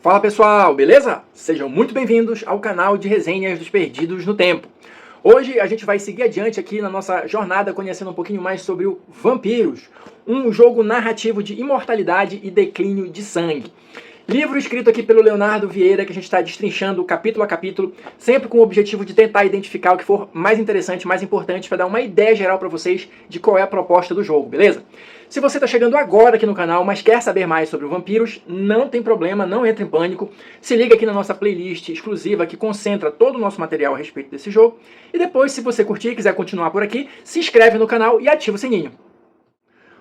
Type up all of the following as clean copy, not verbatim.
Fala pessoal, beleza? Sejam muito bem-vindos ao canal de resenhas dos Perdidos no Tempo. Hoje a gente vai seguir adiante aqui na nossa jornada conhecendo um pouquinho mais sobre o Vampiros, um jogo narrativo de imortalidade e declínio de sangue. Livro escrito aqui pelo Leonardo Vieira, que a gente está destrinchando capítulo a capítulo, sempre com o objetivo de tentar identificar o que for mais interessante, mais importante, para dar uma ideia geral para vocês de qual é a proposta do jogo, beleza? Se você está chegando agora aqui no canal, mas quer saber mais sobre o Vampiros, não tem problema, não entre em pânico. Se liga aqui na nossa playlist exclusiva que concentra todo o nosso material a respeito desse jogo. E depois, se você curtir e quiser continuar por aqui, se inscreve no canal e ativa o sininho.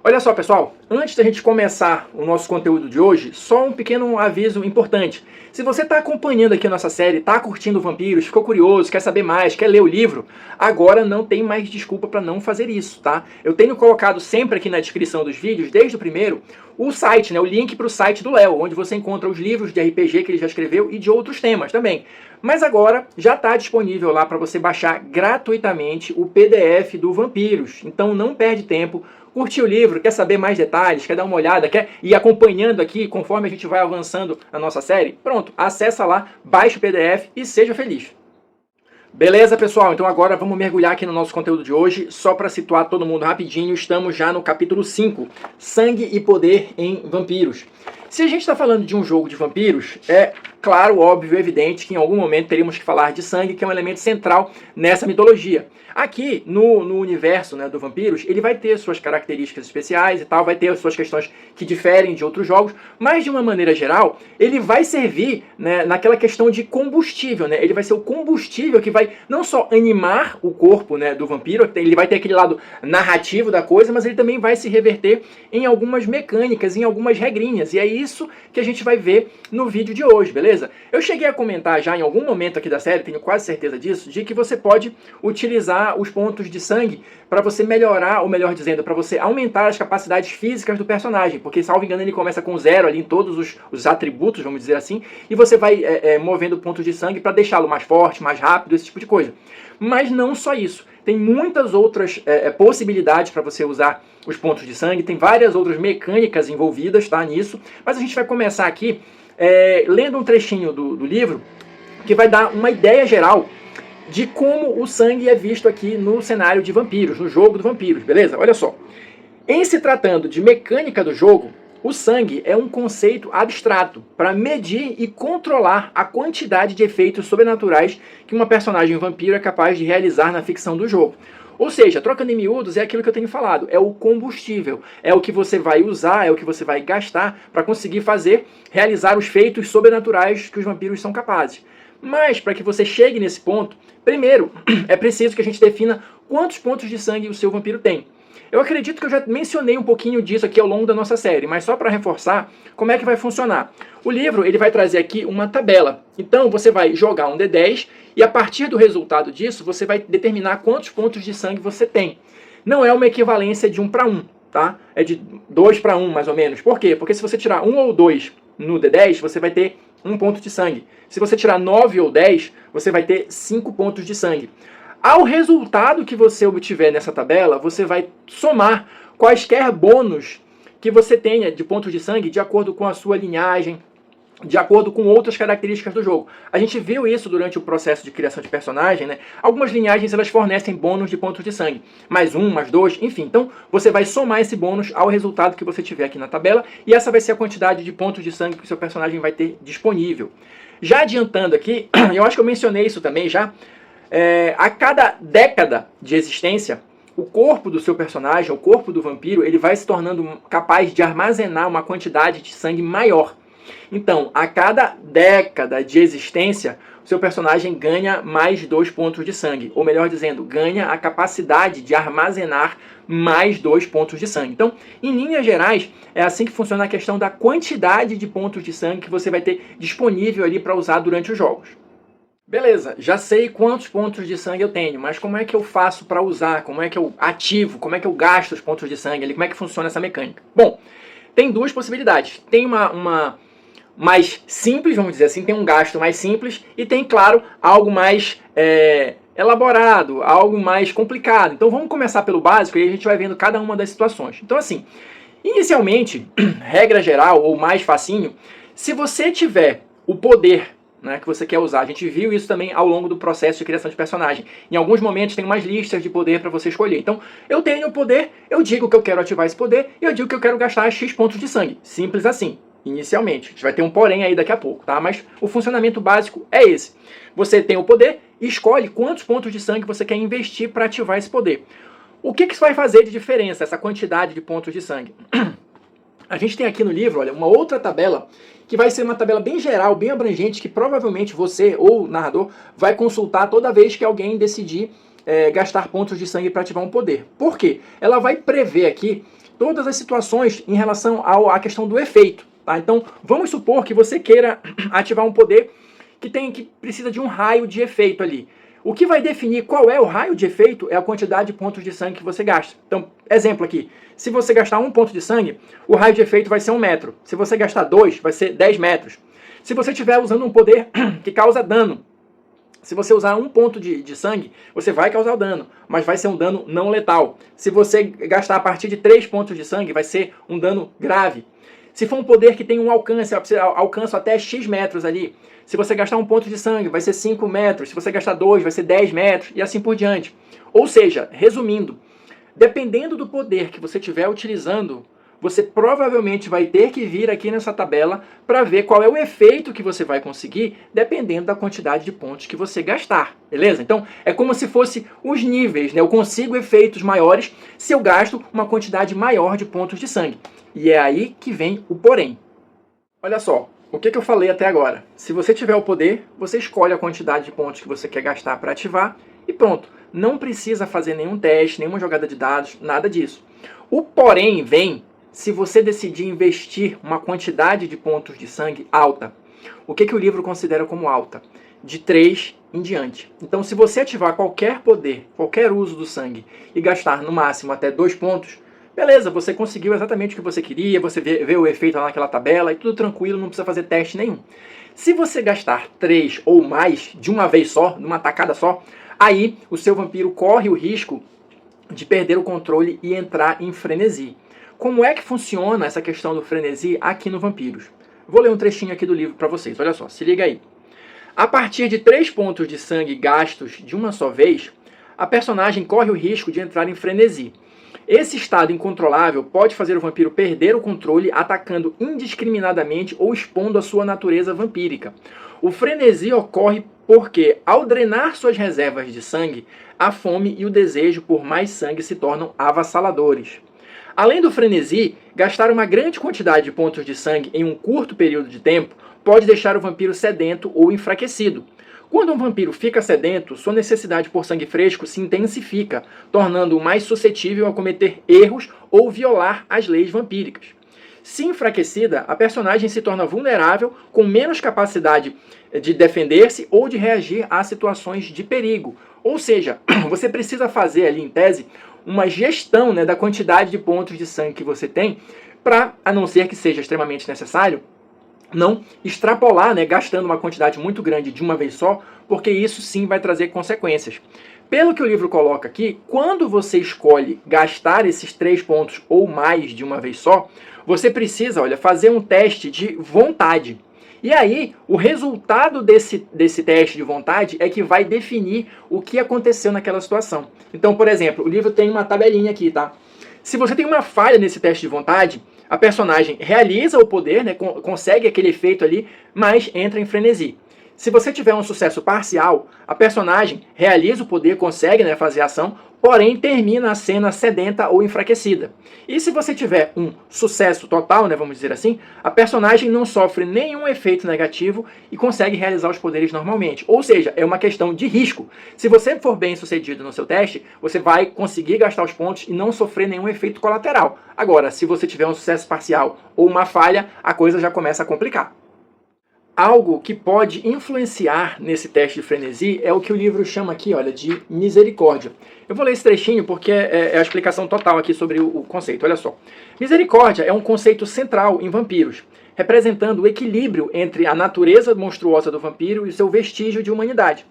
Olha só pessoal, antes da gente começar o nosso conteúdo de hoje, só um pequeno aviso importante. Se você está acompanhando aqui a nossa série, está curtindo Vampiros, ficou curioso, quer saber mais, quer ler o livro, agora não tem mais desculpa para não fazer isso, tá? Eu tenho colocado sempre aqui na descrição dos vídeos, desde o primeiro, o site, né, o link para o site do Léo, onde você encontra os livros de RPG que ele já escreveu e de outros temas também. Mas agora já está disponível lá para você baixar gratuitamente o PDF do Vampiros, então não perde tempo. Curtiu o livro, quer saber mais detalhes, quer dar uma olhada, quer ir acompanhando aqui conforme a gente vai avançando na nossa série? Pronto, acessa lá, baixa o PDF e seja feliz. Beleza, pessoal? Então agora vamos mergulhar aqui no nosso conteúdo de hoje. Só para situar todo mundo rapidinho, estamos já no capítulo 5, Sangue e Poder em Vampiros. Se a gente está falando de um jogo de vampiros, é claro, óbvio, evidente que em algum momento teríamos que falar de sangue, que é um elemento central nessa mitologia. Aqui, no universo, né, do Vampiros, ele vai ter suas características especiais e tal, vai ter as suas questões que diferem de outros jogos, mas de uma maneira geral, ele vai servir, né, naquela questão de combustível, né? Ele vai ser o combustível que vai não só animar o corpo, né, do vampiro, ele vai ter aquele lado narrativo da coisa, mas ele também vai se reverter em algumas mecânicas, em algumas regrinhas, e é isso que a gente vai ver no vídeo de hoje, beleza? Eu cheguei a comentar já em algum momento aqui da série, tenho quase certeza disso, de que você pode utilizar os pontos de sangue para você melhorar, ou melhor dizendo, para você aumentar as capacidades físicas do personagem, porque, salvo engano, ele começa com 0 ali em todos os atributos, vamos dizer assim, e você vai movendo pontos de sangue para deixá-lo mais forte, mais rápido, esse tipo de coisa. Mas não só isso, tem muitas outras possibilidades para você usar os pontos de sangue, tem várias outras mecânicas envolvidas, tá, nisso, mas a gente vai começar aqui lendo um trechinho do livro, que vai dar uma ideia geral de como o sangue é visto aqui no cenário de Vampiros, no jogo do Vampiros, beleza? Olha só. Em se tratando de mecânica do jogo, o sangue é um conceito abstrato para medir e controlar a quantidade de efeitos sobrenaturais que uma personagem vampiro é capaz de realizar na ficção do jogo. Ou seja, trocando em miúdos, é aquilo que eu tenho falado, é o combustível, é o que você vai usar, é o que você vai gastar para conseguir realizar os feitos sobrenaturais que os vampiros são capazes. Mas, para que você chegue nesse ponto, primeiro, é preciso que a gente defina quantos pontos de sangue o seu vampiro tem. Eu acredito que eu já mencionei um pouquinho disso aqui ao longo da nossa série, mas só para reforçar, como é que vai funcionar? O livro ele vai trazer aqui uma tabela. Então, você vai jogar um D10 e a partir do resultado disso, você vai determinar quantos pontos de sangue você tem. Não é uma equivalência de 1 para 1, tá? É de 2 para 1, mais ou menos. Por quê? Porque se você tirar 1 ou 2 no D10, você vai ter 1 ponto de sangue. Se você tirar 9 ou 10, você vai ter 5 pontos de sangue. Ao resultado que você obtiver nessa tabela, você vai somar quaisquer bônus que você tenha de pontos de sangue de acordo com a sua linhagem, de acordo com outras características do jogo. A gente viu isso durante o processo de criação de personagem, né? Algumas linhagens elas fornecem bônus de pontos de sangue. Mais 1, mais 2, enfim. Então, você vai somar esse bônus ao resultado que você tiver aqui na tabela e essa vai ser a quantidade de pontos de sangue que o seu personagem vai ter disponível. Já adiantando aqui, eu acho que eu mencionei isso também já, a cada década de existência, o corpo do seu personagem, o corpo do vampiro, ele vai se tornando capaz de armazenar uma quantidade de sangue maior. Então, a cada década de existência, o seu personagem ganha mais 2 pontos de sangue. Ou melhor dizendo, ganha a capacidade de armazenar mais 2 pontos de sangue. Então, em linhas gerais, é assim que funciona a questão da quantidade de pontos de sangue que você vai ter disponível ali para usar durante os jogos. Beleza, já sei quantos pontos de sangue eu tenho, mas como é que eu faço para usar? Como é que eu ativo? Como é que eu gasto os pontos de sangue ali? Como é que funciona essa mecânica? Bom, tem duas possibilidades. Tem uma mais simples, vamos dizer assim, tem um gasto mais simples e tem, claro, algo mais elaborado, algo mais complicado. Então vamos começar pelo básico e a gente vai vendo cada uma das situações. Então assim, inicialmente, regra geral ou mais facinho, se você tiver o poder, né, que você quer usar. A gente viu isso também ao longo do processo de criação de personagem. Em alguns momentos tem umas listas de poder para você escolher. Então, eu tenho o poder, eu digo que eu quero ativar esse poder e eu digo que eu quero gastar X pontos de sangue. Simples assim, inicialmente. A gente vai ter um porém aí daqui a pouco, tá? Mas o funcionamento básico é esse. Você tem o poder e escolhe quantos pontos de sangue você quer investir para ativar esse poder. O que isso vai fazer de diferença, essa quantidade de pontos de sangue? A gente tem aqui no livro, olha, uma outra tabela, que vai ser uma tabela bem geral, bem abrangente, que provavelmente você ou o narrador vai consultar toda vez que alguém decidir gastar pontos de sangue para ativar um poder. Por quê? Ela vai prever aqui todas as situações em relação à questão do efeito. Tá? Então, vamos supor que você queira ativar um poder que precisa de um raio de efeito ali. O que vai definir qual é o raio de efeito é a quantidade de pontos de sangue que você gasta. Então, exemplo aqui, se você gastar 1 ponto de sangue, o raio de efeito vai ser 1 metro. Se você gastar 2, vai ser 10 metros. Se você estiver usando um poder que causa dano, se você usar 1 ponto de sangue, você vai causar dano, mas vai ser um dano não letal. Se você gastar a partir de 3 pontos de sangue, vai ser um dano grave. Se for um poder que tem um alcance até X metros ali, se você gastar 1 ponto de sangue, vai ser 5 metros. Se você gastar 2, vai ser 10 metros e assim por diante. Ou seja, resumindo, dependendo do poder que você estiver utilizando, você provavelmente vai ter que vir aqui nessa tabela para ver qual é o efeito que você vai conseguir, dependendo da quantidade de pontos que você gastar, beleza? Então, é como se fosse os níveis, né? Eu consigo efeitos maiores se eu gasto uma quantidade maior de pontos de sangue. E é aí que vem o porém. Olha só, o que eu falei até agora? Se você tiver o poder, você escolhe a quantidade de pontos que você quer gastar para ativar e pronto. Não precisa fazer nenhum teste, nenhuma jogada de dados, nada disso. O porém vem se você decidir investir uma quantidade de pontos de sangue alta. O que o livro considera como alta? De 3 em diante. Então, se você ativar qualquer poder, qualquer uso do sangue e gastar no máximo até 2 pontos, beleza, você conseguiu exatamente o que você queria, você vê o efeito lá naquela tabela e tudo tranquilo, não precisa fazer teste nenhum. Se você gastar 3 ou mais de uma vez só, numa tacada só, aí o seu vampiro corre o risco de perder o controle e entrar em frenesi. Como é que funciona essa questão do frenesi aqui no Vampiros? Vou ler um trechinho aqui do livro para vocês, olha só, se liga aí. A partir de 3 pontos de sangue gastos de uma só vez, a personagem corre o risco de entrar em frenesi. Esse estado incontrolável pode fazer o vampiro perder o controle atacando indiscriminadamente ou expondo a sua natureza vampírica. O frenesi ocorre porque, ao drenar suas reservas de sangue, a fome e o desejo por mais sangue se tornam avassaladores. Além do frenesi, gastar uma grande quantidade de pontos de sangue em um curto período de tempo pode deixar o vampiro sedento ou enfraquecido. Quando um vampiro fica sedento, sua necessidade por sangue fresco se intensifica, tornando-o mais suscetível a cometer erros ou violar as leis vampíricas. Se enfraquecida, a personagem se torna vulnerável, com menos capacidade de defender-se ou de reagir a situações de perigo. Ou seja, você precisa fazer ali, em tese, uma gestão, né, da quantidade de pontos de sangue que você tem, para, a não ser que seja extremamente necessário, não extrapolar, né, gastando uma quantidade muito grande de uma vez só, porque isso sim vai trazer consequências. Pelo que o livro coloca aqui, quando você escolhe gastar esses 3 pontos ou mais de uma vez só, você precisa, olha, fazer um teste de vontade. E aí, o resultado desse teste de vontade é que vai definir o que aconteceu naquela situação. Então, por exemplo, o livro tem uma tabelinha aqui, tá? Se você tem uma falha nesse teste de vontade, a personagem realiza o poder, né, consegue aquele efeito ali, mas entra em frenesi. Se você tiver um sucesso parcial, a personagem realiza o poder, consegue, né, fazer a ação, porém termina a cena sedenta ou enfraquecida. E se você tiver um sucesso total, né, vamos dizer assim, a personagem não sofre nenhum efeito negativo e consegue realizar os poderes normalmente. Ou seja, é uma questão de risco. Se você for bem sucedido no seu teste, você vai conseguir gastar os pontos e não sofrer nenhum efeito colateral. Agora, se você tiver um sucesso parcial ou uma falha, a coisa já começa a complicar. Algo que pode influenciar nesse teste de frenesi é o que o livro chama aqui, olha, de misericórdia. Eu vou ler esse trechinho porque é a explicação total aqui sobre o conceito, olha só. Misericórdia é um conceito central em vampiros, representando o equilíbrio entre a natureza monstruosa do vampiro e o seu vestígio de humanidade.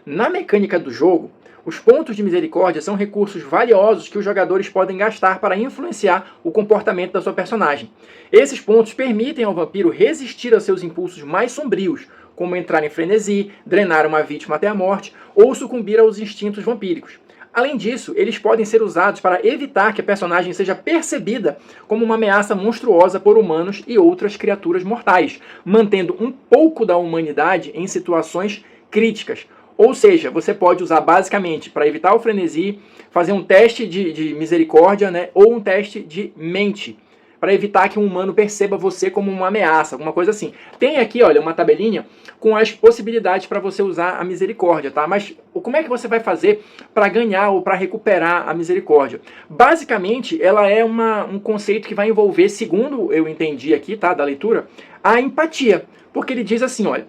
Na mecânica do jogo, Os pontos de misericórdia são recursos valiosos que os jogadores podem gastar para influenciar o comportamento da sua personagem. Esses pontos permitem ao vampiro resistir aos seus impulsos mais sombrios, como entrar em frenesi, drenar uma vítima até a morte ou sucumbir aos instintos vampíricos. Além disso, eles podem ser usados para evitar que a personagem seja percebida como uma ameaça monstruosa por humanos e outras criaturas mortais, mantendo um pouco da humanidade em situações críticas. Ou seja, você pode usar basicamente para evitar o frenesi, fazer um teste de misericórdia, né, ou um teste de mente, para evitar que um humano perceba você como uma ameaça, alguma coisa assim. Tem aqui, olha, uma tabelinha com as possibilidades para você usar a misericórdia, tá? Mas como é que você vai fazer para ganhar ou para recuperar a misericórdia? Basicamente, ela é um conceito que vai envolver, segundo eu entendi aqui, tá, da leitura, a empatia. Porque ele diz assim, olha,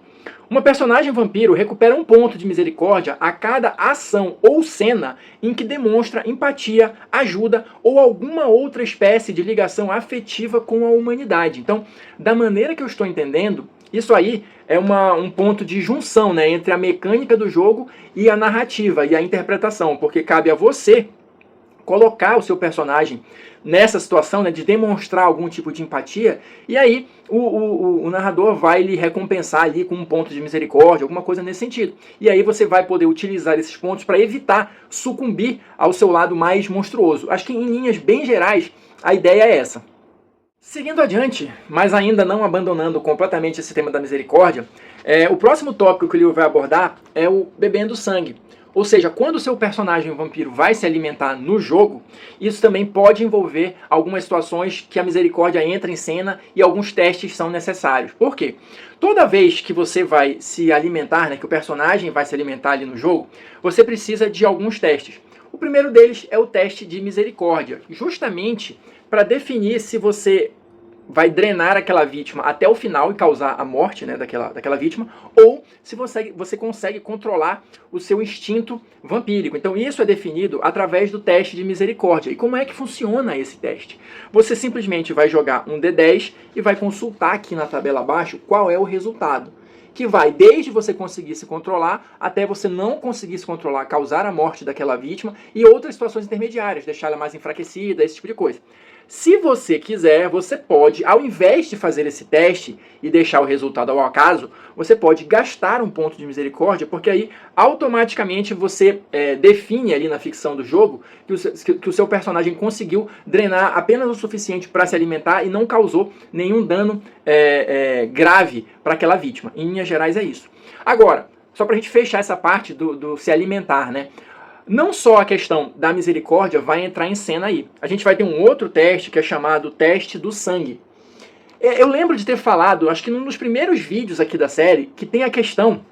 uma personagem vampiro recupera um ponto de misericórdia a cada ação ou cena em que demonstra empatia, ajuda ou alguma outra espécie de ligação afetiva com a humanidade. Então, da maneira que eu estou entendendo, isso aí é um ponto de junção, né, entre a mecânica do jogo e a narrativa e a interpretação, porque cabe a você colocar o seu personagem nessa situação, né, de demonstrar algum tipo de empatia, e aí o narrador vai lhe recompensar ali com um ponto de misericórdia, alguma coisa nesse sentido. E aí você vai poder utilizar esses pontos para evitar sucumbir ao seu lado mais monstruoso. Acho que em linhas bem gerais, a ideia é essa. Seguindo adiante, mas ainda não abandonando completamente esse tema da misericórdia, o próximo tópico que o livro vai abordar é o bebendo sangue. Ou seja, quando o seu personagem vampiro vai se alimentar no jogo, isso também pode envolver algumas situações que a misericórdia entra em cena e alguns testes são necessários. Por quê? Toda vez que você vai se alimentar, né, que o personagem vai se alimentar ali no jogo, você precisa de alguns testes. O primeiro deles é o teste de misericórdia, justamente para definir se você vai drenar aquela vítima até o final e causar a morte, né, daquela vítima, ou se você consegue controlar o seu instinto vampírico. Então isso é definido através do teste de misericórdia. E como é que funciona esse teste? Você simplesmente vai jogar um D10 e vai consultar aqui na tabela abaixo qual é o resultado, que vai desde você conseguir se controlar até você não conseguir se controlar, causar a morte daquela vítima e outras situações intermediárias, deixar ela mais enfraquecida, esse tipo de coisa. Se você quiser, você pode, ao invés de fazer esse teste e deixar o resultado ao acaso, você pode gastar um ponto de misericórdia, porque aí automaticamente você define ali na ficção do jogo que o seu personagem conseguiu drenar apenas o suficiente para se alimentar e não causou nenhum dano grave para aquela vítima. Em linhas gerais é isso. Agora, só para a gente fechar essa parte do se alimentar, né? Não só a questão da misericórdia vai entrar em cena aí. A gente vai ter um outro teste que é chamado teste do sangue. Eu lembro de ter falado, acho que num dos primeiros vídeos aqui da série, que tem a questão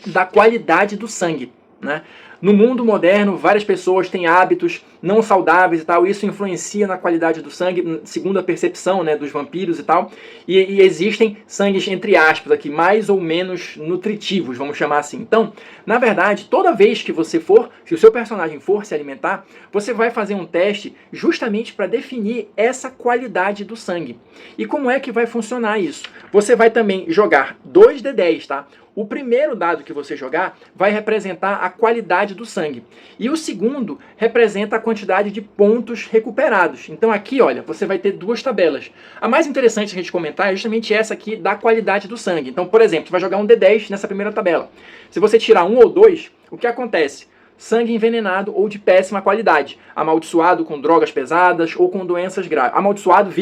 da qualidade do sangue, né? No mundo moderno, várias pessoas têm hábitos não saudáveis e tal, isso influencia na qualidade do sangue, segundo a percepção, né, dos vampiros e tal, e existem sangues, entre aspas, aqui, mais ou menos nutritivos, vamos chamar assim. Então, na verdade, toda vez que se o seu personagem for se alimentar, você vai fazer um teste justamente para definir essa qualidade do sangue. E como é que vai funcionar isso? Você vai também jogar 2 D10, tá? O primeiro dado que você jogar vai representar a qualidade do sangue. E o segundo representa a quantidade de pontos recuperados. Então aqui, olha, você vai ter duas tabelas. A mais interessante a gente comentar é justamente essa aqui da qualidade do sangue. Então, por exemplo, você vai jogar um D10 nessa primeira tabela. Se você tirar 1 ou 2, o que acontece? Sangue envenenado ou de péssima qualidade, amaldiçoado com drogas pesadas ou com doenças graves. Amaldiçoado,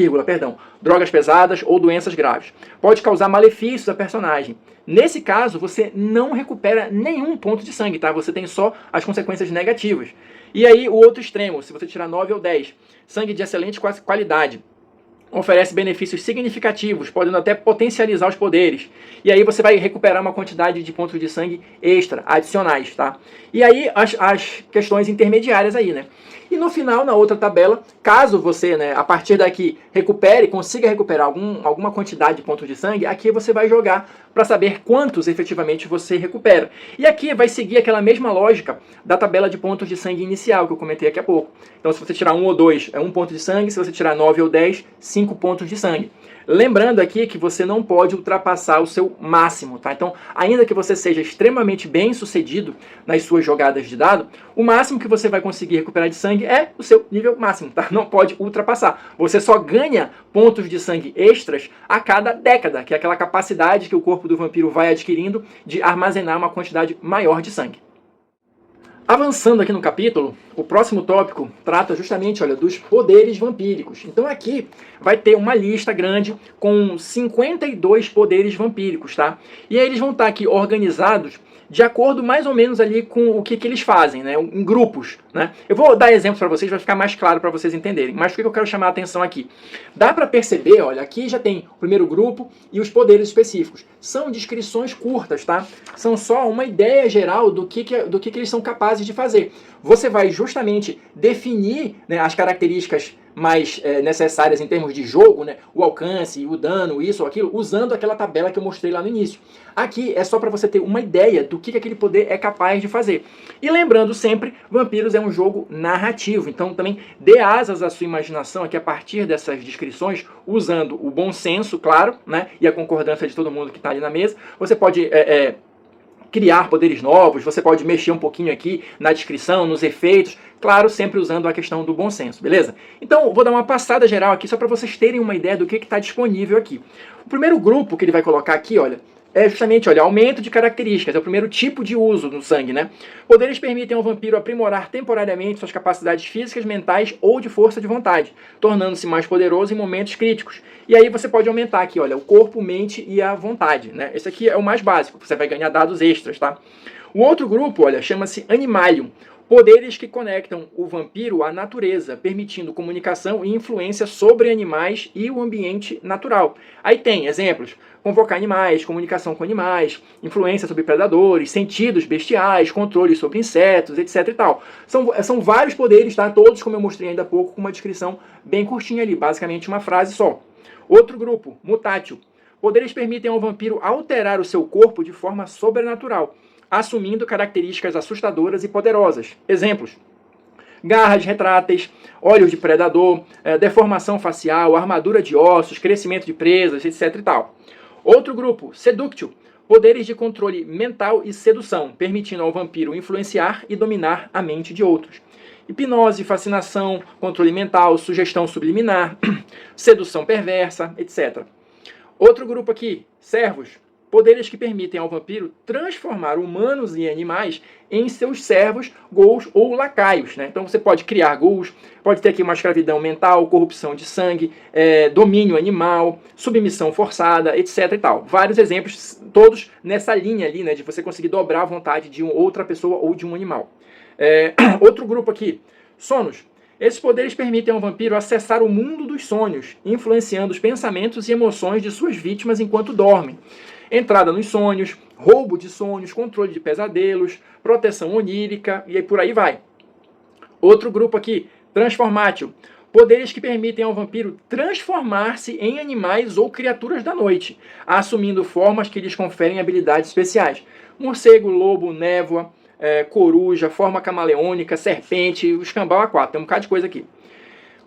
drogas pesadas ou doenças graves. Pode causar malefícios à personagem. Nesse caso, você não recupera nenhum ponto de sangue, tá? Você tem só as consequências negativas. E aí, o outro extremo, se você tirar 9 ou 10, sangue de excelente qualidade, oferece benefícios significativos, podendo até potencializar os poderes. E aí você vai recuperar uma quantidade de pontos de sangue extra, adicionais, tá? E aí as questões intermediárias aí, né? E no final, na outra tabela, caso você, né, a partir daqui, consiga recuperar alguma quantidade de pontos de sangue, aqui você vai jogar para saber quantos efetivamente você recupera. E aqui vai seguir aquela mesma lógica da tabela de pontos de sangue inicial que eu comentei aqui há pouco. Então, se você tirar 1 ou 2, é 1 ponto de sangue. Se você tirar 9 ou 10, 5 pontos de sangue. Lembrando aqui que você não pode ultrapassar o seu máximo, tá? Então, ainda que você seja extremamente bem sucedido nas suas jogadas de dado, o máximo que você vai conseguir recuperar de sangue é o seu nível máximo, tá? Não pode ultrapassar. Você só ganha pontos de sangue extras a cada década, que é aquela capacidade que o corpo do vampiro vai adquirindo de armazenar uma quantidade maior de sangue. Avançando aqui no capítulo, o próximo tópico trata justamente, olha, dos poderes vampíricos. Então aqui vai ter uma lista grande com 52 poderes vampíricos, tá? E aí eles vão estar aqui organizados de acordo mais ou menos ali com o que eles fazem, né? Em grupos, né? Eu vou dar exemplos para vocês, vai ficar mais claro para vocês entenderem. Mas por que eu quero chamar a atenção aqui? Dá para perceber, olha, aqui já tem o primeiro grupo e os poderes específicos. São descrições curtas, tá? São só uma ideia geral do que eles são capazes de fazer. Você vai justamente definir, né, as características mais necessárias em termos de jogo, né, o alcance, o dano, isso ou aquilo, usando aquela tabela que eu mostrei lá no início. Aqui é só para você ter uma ideia do que aquele poder é capaz de fazer. E lembrando sempre, Vampiros é um jogo narrativo, então também dê asas à sua imaginação aqui a partir dessas descrições, usando o bom senso, claro, né, e a concordância de todo mundo que está ali na mesa. Você pode criar poderes novos, você pode mexer um pouquinho aqui na descrição, nos efeitos, claro, sempre usando a questão do bom senso, beleza? Então, vou dar uma passada geral aqui só para vocês terem uma ideia do que está disponível aqui. O primeiro grupo que ele vai colocar aqui, olha, é justamente, olha, aumento de características, é o primeiro tipo de uso no sangue, né? Poderes permitem ao vampiro aprimorar temporariamente suas capacidades físicas, mentais ou de força de vontade, tornando-se mais poderoso em momentos críticos. E aí você pode aumentar aqui, olha, o corpo, mente e a vontade, né? Esse aqui é o mais básico, você vai ganhar dados extras, tá? O outro grupo, olha, chama-se Animalium. Poderes que conectam o vampiro à natureza, permitindo comunicação e influência sobre animais e o ambiente natural. Aí tem exemplos: convocar animais, comunicação com animais, influência sobre predadores, sentidos bestiais, controle sobre insetos, etc e tal. São vários poderes, tá? Todos, como eu mostrei ainda há pouco, com uma descrição bem curtinha ali, basicamente uma frase só. Outro grupo, Mutátil. Poderes permitem ao vampiro alterar o seu corpo de forma sobrenatural, assumindo características assustadoras e poderosas. Exemplos: garras retráteis, olhos de predador, deformação facial, armadura de ossos, crescimento de presas, etc e tal. Outro grupo, Seductio. Poderes de controle mental e sedução, permitindo ao vampiro influenciar e dominar a mente de outros. Hipnose, fascinação, controle mental, sugestão subliminar, sedução perversa, etc. Outro grupo aqui, Servos. Poderes que permitem ao vampiro transformar humanos e animais em seus servos, ghouls ou lacaios, né? Então você pode criar ghouls, pode ter aqui uma escravidão mental, corrupção de sangue, domínio animal, submissão forçada, etc e tal. Vários exemplos, todos nessa linha ali, né, de você conseguir dobrar a vontade de outra pessoa ou de um animal. Outro grupo aqui, Sonos. Esses poderes permitem ao vampiro acessar o mundo dos sonhos, influenciando os pensamentos e emoções de suas vítimas enquanto dormem. Entrada nos sonhos, roubo de sonhos, controle de pesadelos, proteção onírica e aí por aí vai. Outro grupo aqui, Transformatio. Poderes que permitem ao vampiro transformar-se em animais ou criaturas da noite, assumindo formas que lhes conferem habilidades especiais. Morcego, lobo, névoa, coruja, forma camaleônica, serpente, o escambau A4, tem um bocado de coisa aqui.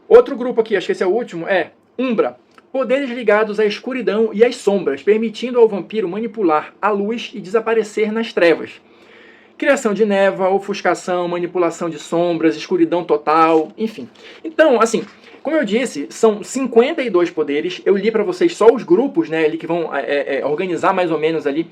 Outro grupo aqui, acho que esse é o último, é Umbra. Poderes ligados à escuridão e às sombras, permitindo ao vampiro manipular a luz e desaparecer nas trevas. Criação de névoa, ofuscação, manipulação de sombras, escuridão total, enfim. Então, assim, como eu disse, são 52 poderes. Eu li para vocês só os grupos, né, ali que vão organizar mais ou menos ali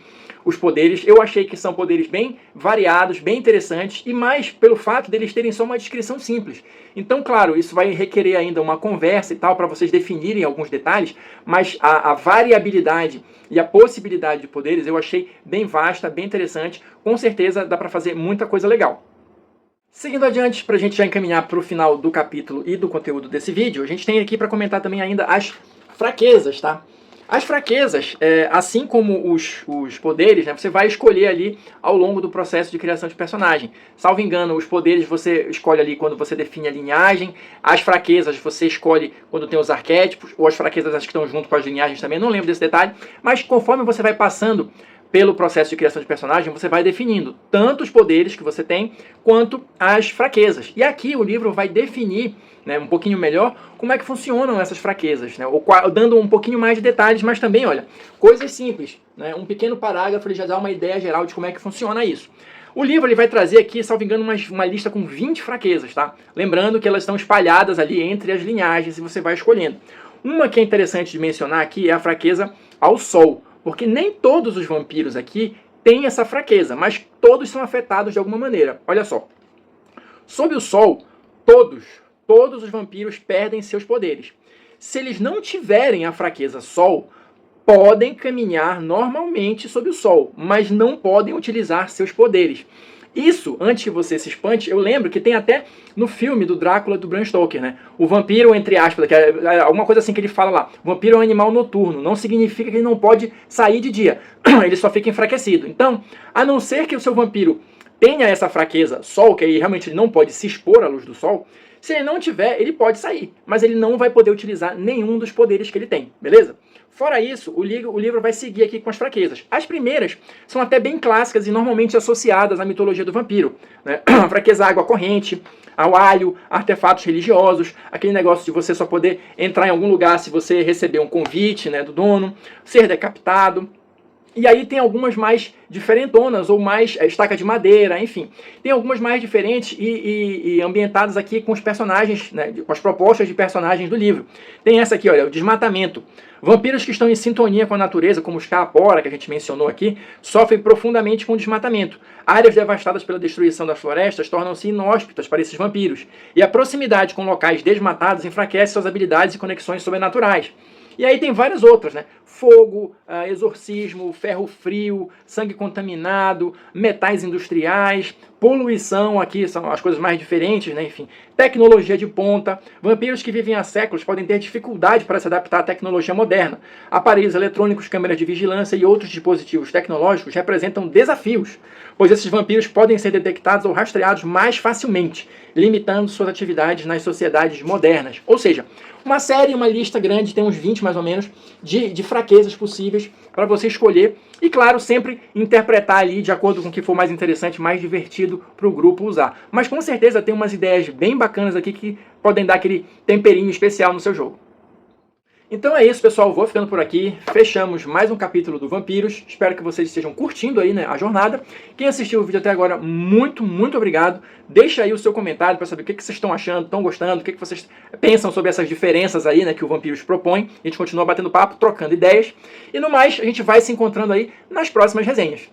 os poderes. Eu achei que são poderes bem variados, bem interessantes, e mais pelo fato deles terem só uma descrição simples. Então, claro, isso vai requerer ainda uma conversa e tal, para vocês definirem alguns detalhes, mas a variabilidade e a possibilidade de poderes eu achei bem vasta, bem interessante. Com certeza dá para fazer muita coisa legal. Seguindo adiante, para a gente já encaminhar para o final do capítulo e do conteúdo desse vídeo, a gente tem aqui para comentar também ainda as fraquezas, tá? As fraquezas, assim como os poderes, né, você vai escolher ali ao longo do processo de criação de personagem. Salvo engano, os poderes você escolhe ali quando você define a linhagem, as fraquezas você escolhe quando tem os arquétipos, ou as fraquezas acho que estão junto com as linhagens também, não lembro desse detalhe, mas conforme você vai passando pelo processo de criação de personagem, você vai definindo tanto os poderes que você tem, quanto as fraquezas. E aqui o livro vai definir, né, um pouquinho melhor como é que funcionam essas fraquezas, né, dando um pouquinho mais de detalhes, mas também, olha, coisas simples, né, um pequeno parágrafo ele já dá uma ideia geral de como é que funciona isso. O livro ele vai trazer aqui, salvo engano, uma lista com 20 fraquezas, tá? Lembrando que elas estão espalhadas ali entre as linhagens e você vai escolhendo. Uma que é interessante de mencionar aqui é a fraqueza ao sol, porque nem todos os vampiros aqui têm essa fraqueza, mas todos são afetados de alguma maneira. Olha só, sob o sol, todos os vampiros perdem seus poderes. Se eles não tiverem a fraqueza sol, podem caminhar normalmente sob o sol, mas não podem utilizar seus poderes. Isso, antes que você se espante, eu lembro que tem até no filme do Drácula do Bram Stoker, né? O vampiro, entre aspas, que é alguma coisa assim que ele fala lá. O vampiro é um animal noturno, não significa que ele não pode sair de dia. Ele só fica enfraquecido. Então, a não ser que o seu vampiro tenha essa fraqueza sol, que aí realmente ele não pode se expor à luz do sol, se ele não tiver, ele pode sair, mas ele não vai poder utilizar nenhum dos poderes que ele tem, beleza? Fora isso, o livro vai seguir aqui com as fraquezas. As primeiras são até bem clássicas e normalmente associadas à mitologia do vampiro, né? A fraqueza à água corrente, ao alho, artefatos religiosos, aquele negócio de você só poder entrar em algum lugar se você receber um convite, né, do dono, ser decapitado. E aí tem algumas mais diferentonas, ou mais estaca de madeira, enfim. Tem algumas mais diferentes e ambientadas aqui com os personagens, né, com as propostas de personagens do livro. Tem essa aqui, olha, o desmatamento. Vampiros que estão em sintonia com a natureza, como os Kaapora, que a gente mencionou aqui, sofrem profundamente com o desmatamento. Áreas devastadas pela destruição das florestas tornam-se inóspitas para esses vampiros. E a proximidade com locais desmatados enfraquece suas habilidades e conexões sobrenaturais. E aí tem várias outras, né? Fogo, exorcismo, ferro frio, sangue contaminado, metais industriais, poluição, aqui são as coisas mais diferentes, né? Enfim, tecnologia de ponta. Vampiros que vivem há séculos podem ter dificuldade para se adaptar à tecnologia moderna. Aparelhos eletrônicos, câmeras de vigilância e outros dispositivos tecnológicos representam desafios, pois esses vampiros podem ser detectados ou rastreados mais facilmente, limitando suas atividades nas sociedades modernas. Ou seja, uma série, uma lista grande, tem uns 20 mais ou menos, de fraquezas possíveis para você escolher. E claro, sempre interpretar ali de acordo com o que for mais interessante, mais divertido para o grupo usar. Mas com certeza tem umas ideias bem bacanas aqui que podem dar aquele temperinho especial no seu jogo. Então é isso, pessoal. Vou ficando por aqui. Fechamos mais um capítulo do Vampiros. Espero que vocês estejam curtindo aí, né, a jornada. Quem assistiu o vídeo até agora, muito obrigado. Deixa aí o seu comentário para saber o que vocês estão achando, estão gostando, o que vocês pensam sobre essas diferenças aí, né, que o Vampiros propõe. A gente continua batendo papo, trocando ideias. E no mais, a gente vai se encontrando aí nas próximas resenhas.